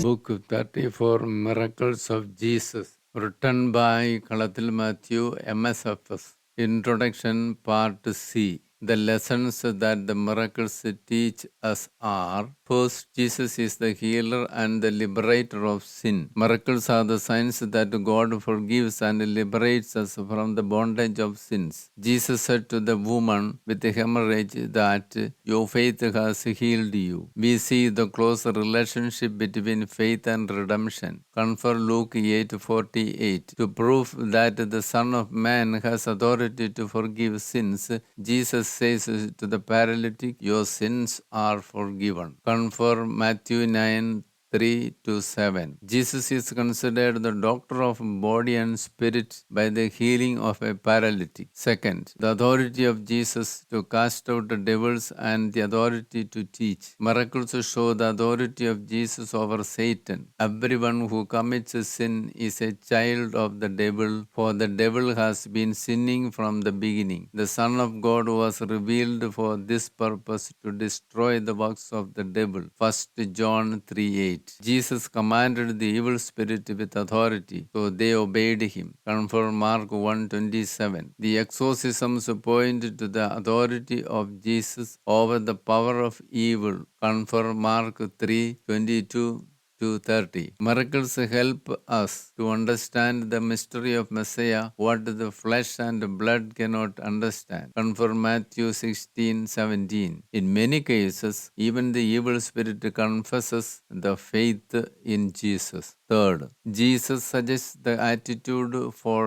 Book 34 Miracles of Jesus, written by Kalathil Matthew, MSFS. Introduction, Part C. The lessons that the miracles teach us are: first, Jesus is the healer and the liberator of sin. Miracles are the signs that God forgives and liberates us from the bondage of sins. Jesus said to the woman with the hemorrhage that your faith has healed you. We see the close relationship between faith and redemption. Confer Luke 8:48. To prove that the Son of Man has authority to forgive sins, Jesus says to the paralytic, your sins are forgiven. Confer Matthew 9:3-7. Jesus is considered the doctor of body and spirit by the healing of a paralytic. Second, the authority of Jesus to cast out the devils and the authority to teach. Miracles show the authority of Jesus over Satan. Everyone who commits a sin is a child of the devil, for the devil has been sinning from the beginning. The Son of God was revealed for this purpose, to destroy the works of the devil. 1 John 3:8. Jesus commanded the evil spirit with authority, so they obeyed him. Confirm Mark 1:27. The exorcisms point to the authority of Jesus over the power of evil. Confirm Mark 3:22-30. Miracles help us to understand the mystery of Messiah, what the flesh and blood cannot understand. Confirm Matthew 16:17. In many cases, even the evil spirit confesses the faith in Jesus. Third, Jesus suggests the attitude for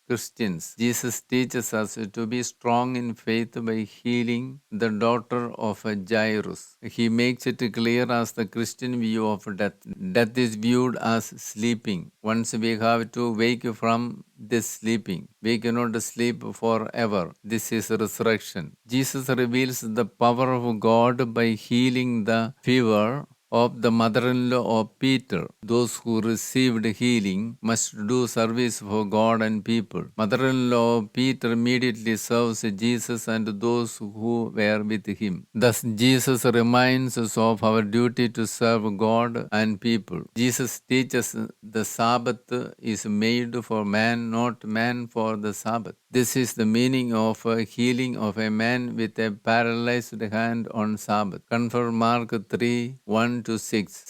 Christians. Jesus teaches us to be strong in faith by healing the daughter of Jairus. He makes it clear as the Christian view of death. Death is viewed as sleeping. Once we have to wake from this sleeping, we cannot sleep forever. This is resurrection. Jesus reveals the power of God by healing the fever of the mother-in-law of Peter. Those who received healing must do service for God and people. Mother-in-law of Peter immediately serves Jesus and those who were with him. Thus, Jesus reminds us of our duty to serve God and people. Jesus teaches the Sabbath is made for man, not man for the Sabbath. This is the meaning of a healing of a man with a paralyzed hand on Sabbath. Confirm Mark 3:1-6.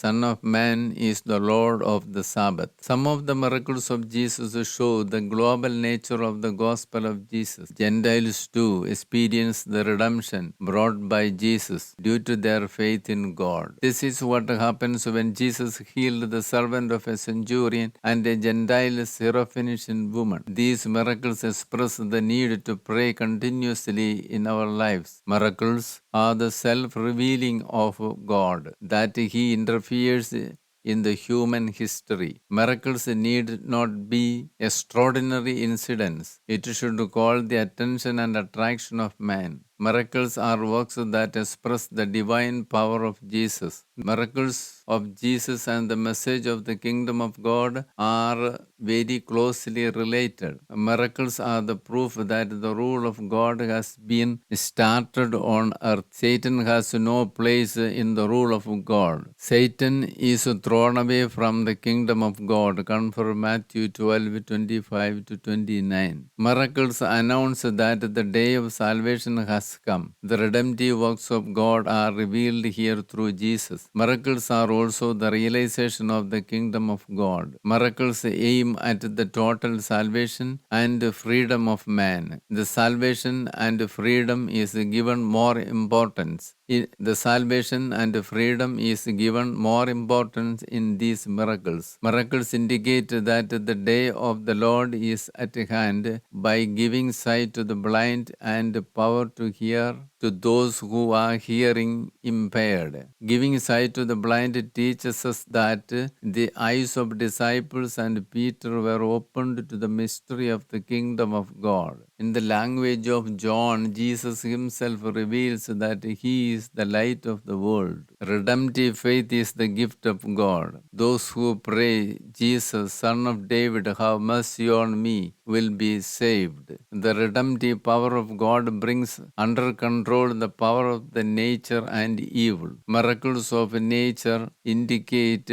Son of Man is the Lord of the Sabbath. Some of the miracles of Jesus show the global nature of the gospel of Jesus. Gentiles too experience the redemption brought by Jesus due to their faith in God. This is what happens when Jesus healed the servant of a centurion and a Gentile Syrophoenician woman. These miracles express the need to pray continuously in our lives. Miracles are the self-revealing of God, that He interferes in the human history. Miracles need not be extraordinary incidents. It should call the attention and attraction of man. Miracles are works that express the divine power of Jesus. Miracles of Jesus and the message of the kingdom of God are very closely related. Miracles are the proof that the rule of God has been started on earth. Satan has no place in the rule of God. Satan is thrown away from the kingdom of God. Confirm Matthew 12:25-29. Miracles announce that the day of salvation has come. The redemptive works of God are revealed here through Jesus. Miracles are also the realization of the kingdom of God. Miracles aim at the total salvation and freedom of man. The salvation and freedom is given more importance. The salvation and freedom is given more importance in these miracles. Miracles indicate that the day of the Lord is at hand by giving sight to the blind and power to hear to those who are hearing impaired. Giving sight to the blind teaches us that the eyes of disciples and Peter were opened to the mystery of the kingdom of God. In the language of John, Jesus himself reveals that he is the light of the world. Redemptive faith is the gift of God. Those who pray, Jesus, Son of David, have mercy on me, will be saved. The redemptive power of God brings under control the power of the nature and evil. Miracles of nature indicate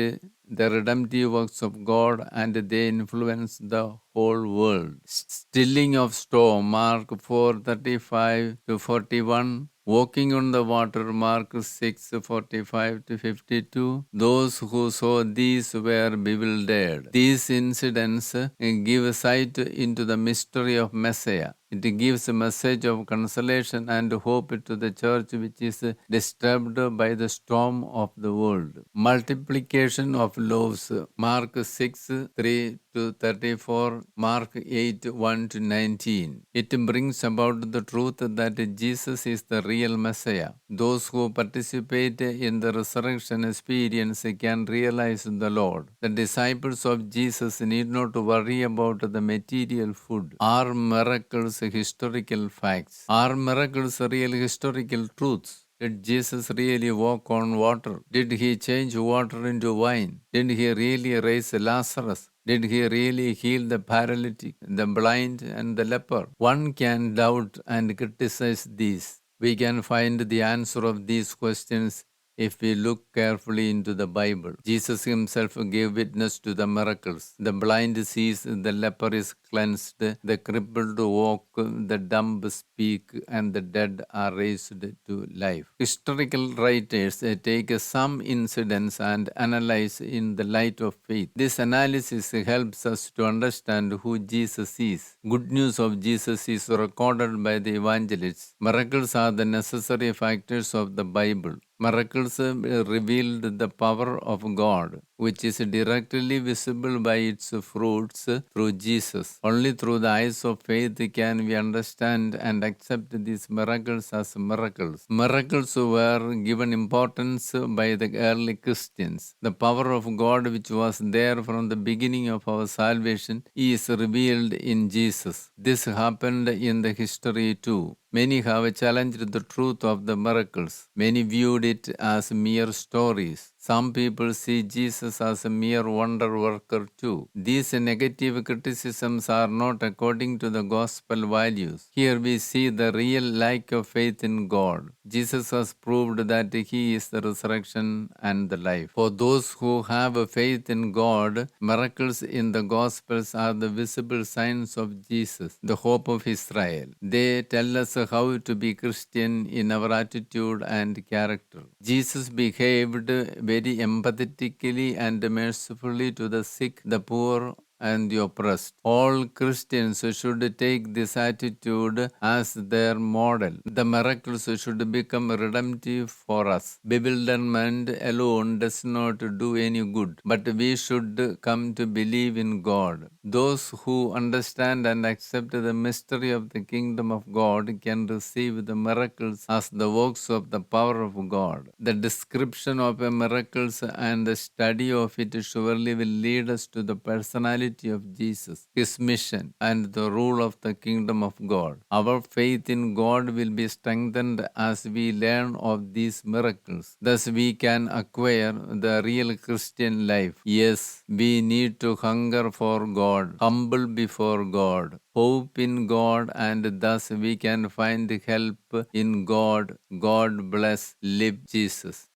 the redemptive works of God and they influence the whole world. Stilling of storm, Mark 4:35 to 41. Walking on the water, Mark 6:45 to 52. Those who saw these were bewildered. These incidents give sight into the mystery of Messiah. It gives a message of consolation and hope to the church which is disturbed by the storm of the world. Multiplication of loaves, Mark 6:3 to 34, Mark 8:1 to 19. It brings about the truth that Jesus is the real Messiah. Those who participate in the resurrection experience can realize the Lord. The disciples of Jesus need not worry about the material food. Are miracles historical facts? Are miracles real historical truths? Did Jesus really walk on water? Did he change water into wine? Did he really raise Lazarus? Did he really heal the paralytic, the blind, and the leper? One can doubt and criticize these. We can find the answer of these questions if we look carefully into the Bible. Jesus himself gave witness to the miracles. The blind sees, the leper is cleansed, the crippled walk, the dumb speak, and the dead are raised to life. Historical writers take some incidents and analyze in the light of faith. This analysis helps us to understand who Jesus is. Good news of Jesus is recorded by the evangelists. Miracles are the necessary factors of the Bible. Miracles revealed the power of God, which is directly visible by its fruits through Jesus. Only through the eyes of faith can we understand and accept these miracles as miracles. Miracles were given importance by the early Christians. The power of God, which was there from the beginning of our salvation, is revealed in Jesus. This happened in the history too. Many have challenged the truth of the miracles. Many viewed it as mere stories. Some people see Jesus as a mere wonder worker too. These negative criticisms are not according to the gospel values. Here we see the real lack of faith in God. Jesus has proved that he is the resurrection and the life. For those who have faith in God, miracles in the gospels are the visible signs of Jesus, the hope of Israel. They tell us how to be Christian in our attitude and character. Jesus behaved very empathetically and mercifully to the sick, the poor, and the oppressed. All Christians should take this attitude as their model. The miracles should become redemptive for us. Bewilderment alone does not do any good, but we should come to believe in God. Those who understand and accept the mystery of the kingdom of God can receive the miracles as the works of the power of God. The description of a miracles and the study of it surely will lead us to the personality of Jesus, his mission, and the rule of the kingdom of God. Our faith in God will be strengthened as we learn of these miracles. Thus, we can acquire the real Christian life. Yes, we need to hunger for God, humble before God, hope in God, and thus we can find help in God. God bless. Live Jesus.